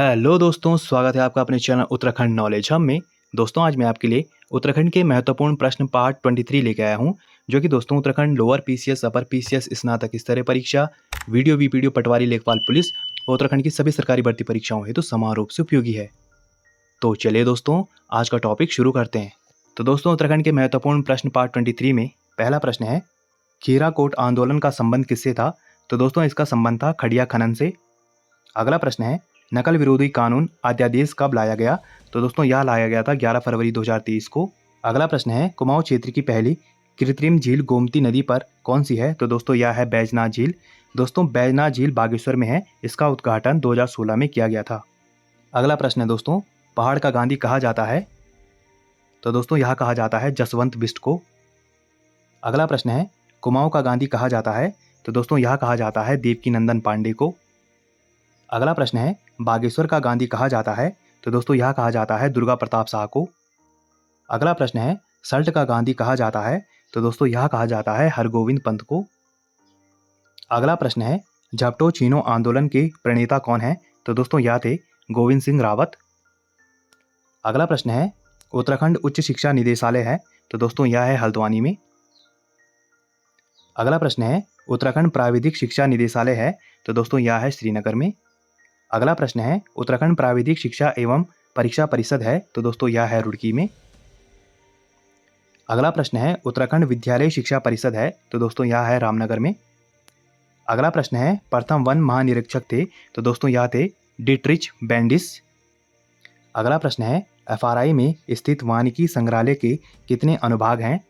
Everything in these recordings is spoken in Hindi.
हेलो दोस्तों, स्वागत है आपका अपने चैनल उत्तराखंड नॉलेज हब में। दोस्तों, आज मैं आपके लिए उत्तराखंड के महत्वपूर्ण प्रश्न पार्ट 23 लेके आया हूं, जो कि दोस्तों Uttarakhand lower PCS, upper PCS, स्नातक स्तरीय परीक्षा, वीडियो वीपीडीओ, पटवारी, लेखपाल पुलिस और उत्तराखंड की सभी सरकारी भर्ती परीक्षाओं हेतु समान रूप से उपयोगी है। तो चलिए दोस्तों, आज का टॉपिक शुरू करते हैं। तो दोस्तों, उत्तराखंड के महत्वपूर्ण प्रश्न पार्ट 23 में पहला प्रश्न है, खीरा कोट आंदोलन का संबंध किससे था? तो दोस्तों, इसका संबंध था खड़िया खनन से। अगला प्रश्न है, नकल विरोधी कानून अध्यादेश कब लाया गया? तो दोस्तों, यह लाया गया था 11 फरवरी 2023 को। अगला प्रश्न है, कुमाऊं क्षेत्र की पहली कृत्रिम झील गोमती नदी पर कौन सी है? तो दोस्तों, यह है बैजनाथ झील। दोस्तों, बैजनाथ झील बागेश्वर में है। इसका उद्घाटन 2016 में किया गया था। अगला प्रश्न है दोस्तों, पहाड़ का गांधी कहा जाता है? तो दोस्तों, यह कहा जाता है जसवंत बिष्ट को। अगला प्रश्न है, कुमाऊं का गांधी कहा जाता है? तो दोस्तों, यह कहा जाता है देवकीनंदन पांडे को। अगला प्रश्न है, बागेश्वर का गांधी कहा जाता है? तो दोस्तों, यह कहा जाता है दुर्गा प्रताप शाह को। अगला प्रश्न है, सल्ट का गांधी कहा जाता है? तो दोस्तों, यह कहा जाता है हरगोविंद पंत को। अगला प्रश्न है, झपटो चीनो आंदोलन के प्रणेता कौन है? तो दोस्तों, यह थे गोविंद सिंह रावत। अगला प्रश्न है, उत्तराखंड उच्च शिक्षा निदेशालय है? तो दोस्तों, यह है हल्द्वानी में। अगला प्रश्न है, उत्तराखंड प्राविधिक शिक्षा निदेशालय है? तो दोस्तों, यह है श्रीनगर में। अगला प्रश्न है, उत्तराखंड प्राविधिक शिक्षा एवं परीक्षा परिषद है? तो दोस्तों, यह है रुड़की में। अगला प्रश्न है, उत्तराखंड विद्यालय शिक्षा परिषद है? तो दोस्तों, यह है रामनगर में। अगला प्रश्न है, प्रथम वन महानिरीक्षक थे? तो दोस्तों, यह थे डिट्रिच बेंडिस। अगला प्रश्न है, एफआरआई में स्थित वानिकी संग्रहालय के कितने अनुभाग हैं?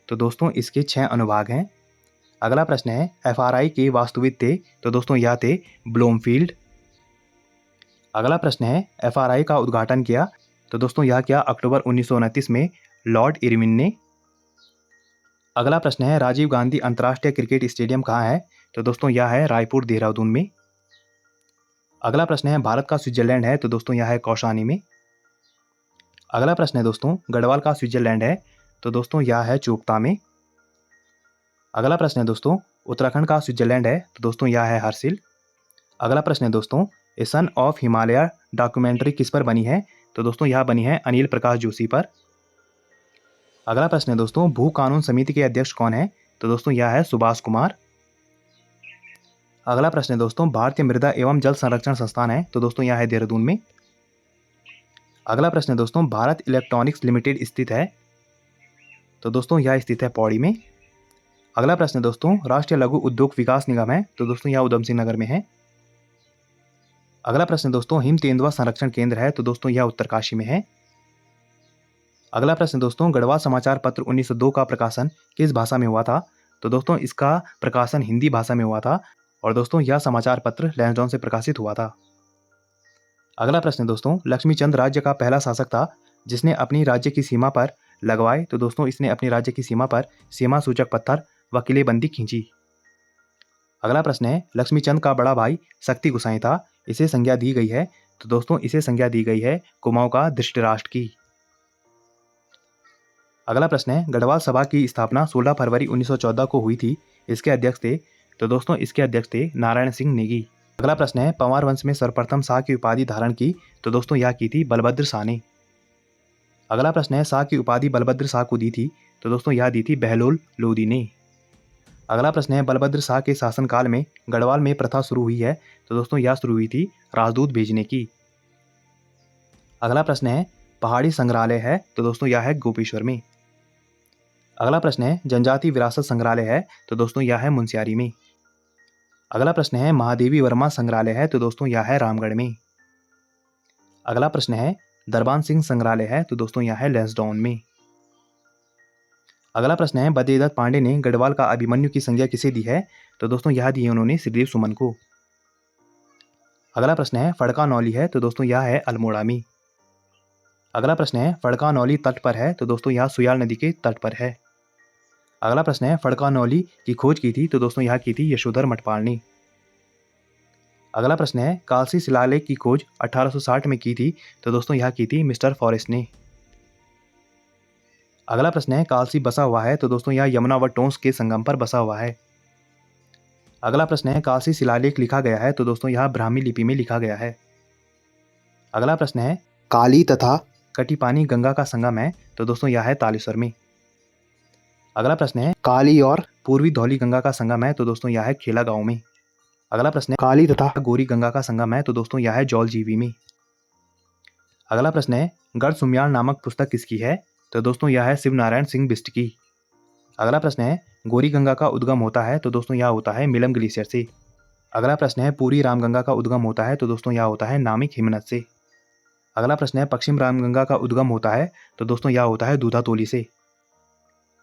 तो दोस्तों, इसके 6 अनुभाग हैं। अगला प्रश्न है, एफआरआई के वास्तुविद थे? तो दोस्तों, यह थे ब्लूमफील्ड। अगला प्रश्न है, एफआरआई का उद्घाटन किया? तो दोस्तों, यह किया अक्टूबर 1929 में लॉर्ड इरविन ने। अगला प्रश्न है, राजीव गांधी अंतर्राष्ट्रीय क्रिकेट स्टेडियम कहाँ है? तो दोस्तों, यह है रायपुर देहरादून में। अगला प्रश्न है, भारत का स्विट्जरलैंड है? तो दोस्तों, यह है कौशानी में। अगला प्रश्न है दोस्तों, गढ़वाल का स्विट्जरलैंड है? तो दोस्तों, यह है चोपता में। अगला प्रश्न है दोस्तों, उत्तराखंड का स्विट्जरलैंड है? तो दोस्तों, यह है हर्षिल। अगला प्रश्न है दोस्तों, ए सन ऑफ हिमालय डॉक्यूमेंट्री किस पर बनी है? तो दोस्तों, यह बनी है अनिल प्रकाश जोशी पर। अगला प्रश्न है दोस्तों, भू कानून समिति के अध्यक्ष कौन है? तो दोस्तों, यह है सुभाष कुमार। अगला प्रश्न है दोस्तों, भारतीय मृदा एवं जल संरक्षण संस्थान है? तो दोस्तों, यह है देहरादून में। अगला प्रश्न है दोस्तों, भारत इलेक्ट्रॉनिक्स लिमिटेड स्थित है? तो दोस्तों, यह स्थित है पौड़ी में। अगला प्रश्न है दोस्तों, राष्ट्रीय लघु उद्योग विकास निगम है? तो दोस्तों, यह उधम सिंह नगर में है। अगला प्रश्न दोस्तों, हिम तेंदुआ संरक्षण केंद्र है? तो दोस्तों, यह उत्तरकाशी में है। अगला प्रश्न दोस्तों, गढ़वाल समाचार पत्र 1902 का प्रकाशन किस भाषा में हुआ था? तो दोस्तों, इसका प्रकाशन हिंदी भाषा में हुआ था और दोस्तों, यह समाचार पत्र लैंसडाउन से प्रकाशित हुआ था। अगला प्रश्न दोस्तों, लक्ष्मीचंद राज्य का पहला शासक था जिसने अपनी राज्य की सीमा पर लगवाए? तो दोस्तों, इसने अपनी राज्य की सीमा पर सीमा सूचक पत्थर व किलेबंदी खींची। अगला प्रश्न है, लक्ष्मीचंद का बड़ा भाई शक्ति गोसाई था, इसे संज्ञा दी गई है? तो दोस्तों, इसे संज्ञा दी गई है कुमाऊं का धृतराष्ट्र की। अगला प्रश्न है, गढ़वाल सभा की स्थापना 16 फरवरी 1914 को हुई थी, इसके अध्यक्ष थे? तो दोस्तों, इसके अध्यक्ष थे नारायण सिंह नेगी। अगला प्रश्न है, पंवार वंश में सर्वप्रथम शाह की उपाधि धारण की? तो दोस्तों, यह की थी बलभद्र शाह ने। अगला प्रश्न है, शाह की उपाधि बलभद्र शाह को दी थी? तो दोस्तों, यह दी थी बहलोल लोदी ने। अगला प्रश्न है, बलभद्र शाह के शासनकाल में गढ़वाल में प्रथा शुरू हुई है? तो दोस्तों, यह शुरू हुई थी राजदूत भेजने की। अगला प्रश्न है, पहाड़ी संग्रहालय है? तो दोस्तों, यह है गोपेश्वर में। अगला प्रश्न है, जनजाति विरासत संग्रहालय है? तो दोस्तों, यह है मुनस्यारी में। अगला प्रश्न है, महादेवी वर्मा संग्रहालय है? तो दोस्तों, यह है रामगढ़ में। अगला प्रश्न है, दरबान सिंह संग्रहालय है? तो दोस्तों, यह है लैंसडाउन में। अगला प्रश्न है, बद्रीदत्त पांडे ने गढ़वाल का अभिमन्यु की संज्ञा किसे दी है? तो दोस्तों, यह दी है उन्होंने श्रीदेव सुमन को। अगला प्रश्न है, फड़का नौली है? तो दोस्तों, यह है अल्मोड़ा में। अगला प्रश्न है, फड़का नौली तट पर है? तो दोस्तों, यह सुयाल नदी के तट पर है। अगला प्रश्न है, फड़का नौली की खोज की थी? तो दोस्तों, यह की थी यशोधर मठपाल ने। अगला प्रश्न है, कालसी शिलालेख की खोज 1860 में की थी? तो दोस्तों, यह की थी मिस्टर फॉरेस्ट ने। अगला प्रश्न है, कालसी बसा हुआ है? तो दोस्तों, यह यमुना व टोंस के संगम पर बसा हुआ है। अगला प्रश्न है, कालसी शिलालेख लिखा गया है? तो दोस्तों, यह ब्राह्मी लिपि में लिखा गया है। अगला प्रश्न है काली तथा कटिपानी गंगा का संगम है, तो दोस्तों यह है तालेश्वर में। अगला प्रश्न है काली और पूर्वी धौली गंगा का संगम है, तो दोस्तों यह है खेला गांव में। अगला प्रश्न है काली तथा गोरी गंगा का संगम है, तो दोस्तों यह है जौलजीबी में। अगला प्रश्न है गढ़ सुम्याल नामक पुस्तक किसकी है, तो दोस्तों यह है शिव नारायण सिंह बिष्ट की। अगला प्रश्न है गोरी गंगा का उद्गम होता है, तो दोस्तों यह होता है मिलम ग्लेशियर से। अगला प्रश्न है पूरी रामगंगा का उद्गम होता है, तो दोस्तों यह होता है नामिक हिमनद से। अगला प्रश्न है पश्चिम रामगंगा का उद्गम होता है, तो दोस्तों यह होता है दूधातोली से।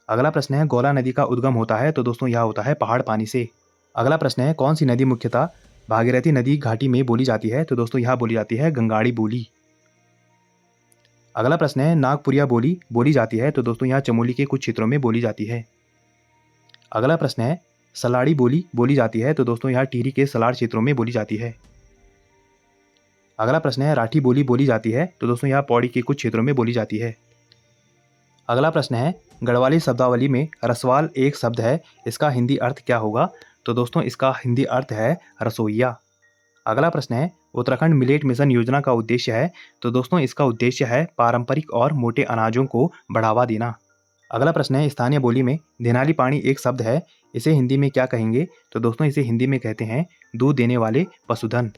अगला प्रश्न है गौला नदी का उद्गम होता है, तो दोस्तों यह होता है पहाड़ पानी से। अगला प्रश्न है कौन सी नदी मुख्यतः भागीरथी नदी घाटी में बोली जाती है, तो दोस्तों यह बोली जाती है गंगाड़ी बोली। अगला प्रश्न है नागपुरिया बोली बोली जाती है, तो दोस्तों यह चमोली के कुछ क्षेत्रों में बोली जाती है। अगला प्रश्न है सलाड़ी बोली बोली जाती है, तो दोस्तों यह टिहरी के सलाड़ क्षेत्रों में बोली जाती है। अगला प्रश्न है राठी बोली बोली जाती है, तो दोस्तों यह पौड़ी के कुछ क्षेत्रों में बोली जाती है। अगला प्रश्न है गढ़वाली शब्दावली में रसवाल एक शब्द है, इसका हिंदी अर्थ क्या होगा, तो दोस्तों इसका हिंदी अर्थ है रसोइया। अगला प्रश्न है उत्तराखंड मिलेट मिशन योजना का उद्देश्य है, तो दोस्तों इसका उद्देश्य है पारंपरिक और मोटे अनाजों को बढ़ावा देना। अगला प्रश्न है स्थानीय बोली में धेनाली पानी एक शब्द है, इसे हिंदी में क्या कहेंगे, तो दोस्तों इसे हिंदी में कहते हैं दूध देने वाले पशुधन।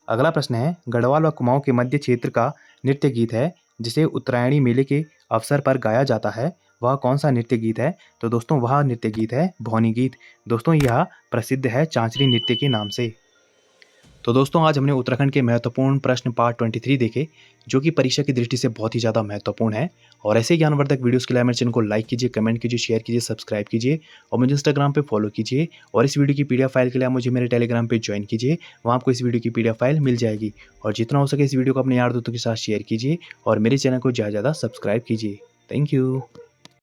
अगला प्रश्न है गढ़वाल व कुमाऊं के मध्य क्षेत्र का नृत्य गीत है जिसे उत्तरायणी मेले के अवसर पर गाया जाता है, वह कौन सा नृत्य गीत है, तो दोस्तों वह नृत्य गीत है भौनी गीत। दोस्तों यह प्रसिद्ध है चांचरी नृत्य के नाम से। तो दोस्तों आज हमने उत्तराखंड के महत्वपूर्ण प्रश्न पार्ट 23 देखे, जो कि परीक्षा की दृष्टि से बहुत ही ज़्यादा महत्वपूर्ण है। और ऐसे ज्ञानवर्धक वीडियोस के लिए मेरे चैनल को लाइक कीजिए, कमेंट कीजिए, शेयर कीजिए, सब्सक्राइब कीजिए और मुझे इंस्टाग्राम पे फॉलो कीजिए। और इस वीडियो की पीडीएफ फाइल के लिए आप मुझे मेरे टेलीग्राम पे ज्वाइन कीजिए, वहाँ आपको इस वीडियो की पीडीएफ फाइल मिल जाएगी। और जितना हो सके इस वीडियो को अपने यार दोस्तों के साथ शेयर कीजिए और मेरे चैनल को ज़्यादा से ज़्यादा सब्सक्राइब कीजिए। Thank you.